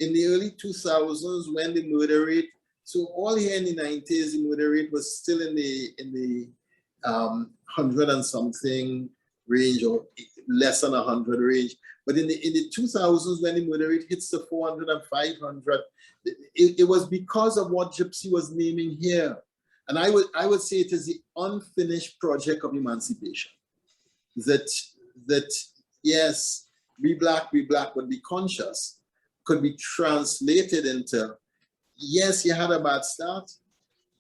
in the early 2000s when the murder rate, so all here in the 90s, the murder rate was still in the 100 and something range, or less than 100 range. But in the 2000s, when the murder rate hits the 400 and 500, it was because of what Gypsy was naming here. And I would say it is the unfinished project of emancipation. That yes, be black, but be conscious could be translated into, yes, you had a bad start.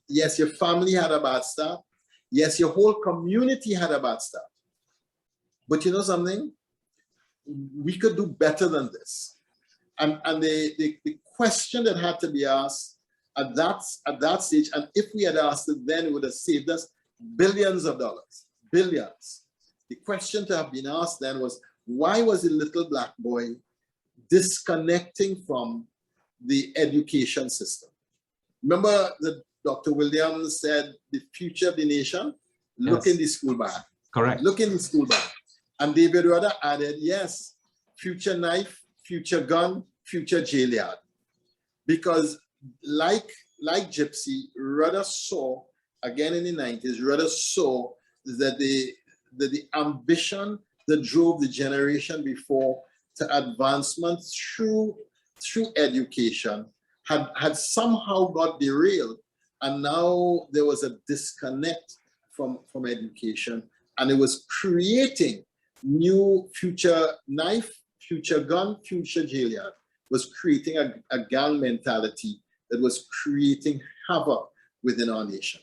Yes, your family had a bad start. Yes, your whole community had a bad start. But you know something? We could do better than this. And the question that had to be asked at that stage, and if we had asked it then, it would have saved us billions of dollars, billions. The question to have been asked then was, why was the little black boy disconnecting from the education system? Remember that Dr. Williams said, the future of the nation, look in the school bag. Correct. Look in the school bag. And David Rudder added, yes, future knife, future gun, future jail yard. Because like Gypsy, Rudder saw, again in the 90s, Rudder saw that the ambition that drove the generation before to advancement through education had somehow got derailed. And now there was a disconnect from education, and it was creating new future knife, future gun, future jail yard. It was creating a gang mentality that was creating havoc within our nation.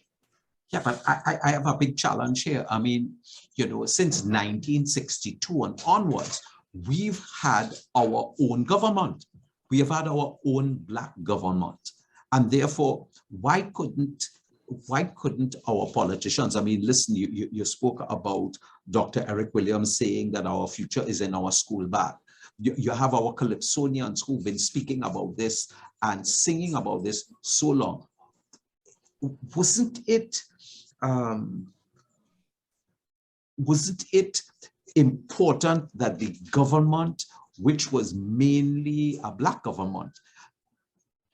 Yeah, but I have a big challenge here. I mean, you know, since 1962 and onwards, we've had our own government. We have had our own black government. And therefore, why couldn't our politicians, I mean, listen, you spoke about Dr. Eric Williams saying that our future is in our school bag. You have our Calypsonians who've been speaking about this and singing about this so long. Wasn't it important that the government, which was mainly a black government,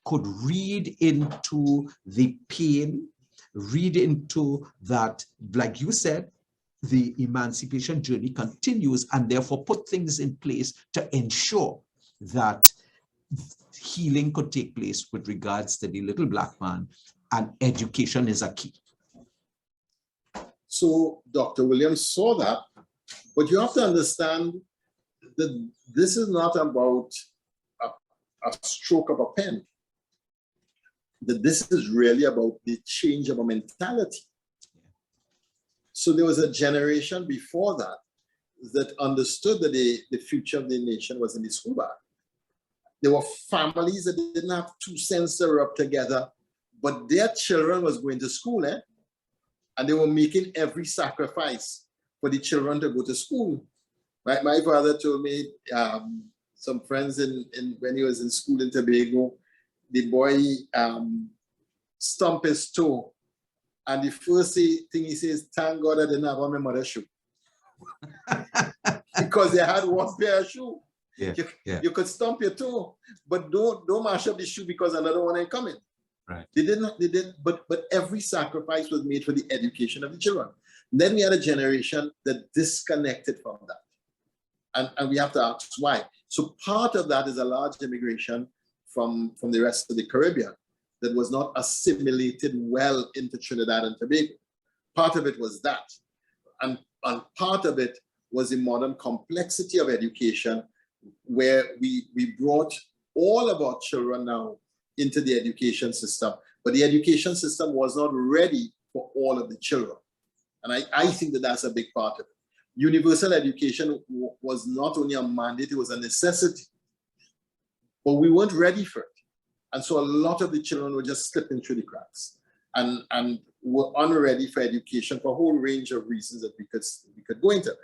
could read into the pain, read into that, like you said, the emancipation journey continues, and therefore put things in place to ensure that healing could take place with regards to the little black man, and education is a key. So Dr. Williams saw that, but you have to understand that this is not about a stroke of a pen. That this is really about the change of a mentality. So there was a generation before that understood that the future of the nation was in the school bag. There were families that didn't have 2 cents to rub together, but their children was going to school, and they were making every sacrifice for the children to go to school. My father told me, some friends when he was in school in Tobago, the boy stumped his toe, and the first thing he says, thank God I didn't have on my mother's shoe. Because they had one pair of shoes. You could stump your toe, but don't mash up the shoe because another one ain't coming. Right. They didn't, but every sacrifice was made for the education of the children. And then we had a generation that disconnected from that. And we have to ask why. So part of that is a large immigration from the rest of the Caribbean that was not assimilated well into Trinidad and Tobago. Part of it was that. And part of it was the modern complexity of education, where we brought all of our children now into the education system, but the education system was not ready for all of the children. And I think that that's a big part of it. Universal education was not only a mandate, it was a necessity, but we weren't ready for it. And so a lot of the children were just slipping through the cracks and were unready for education for a whole range of reasons that we could go into.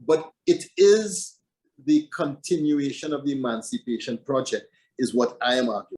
But it is the continuation of the emancipation project is what I am arguing.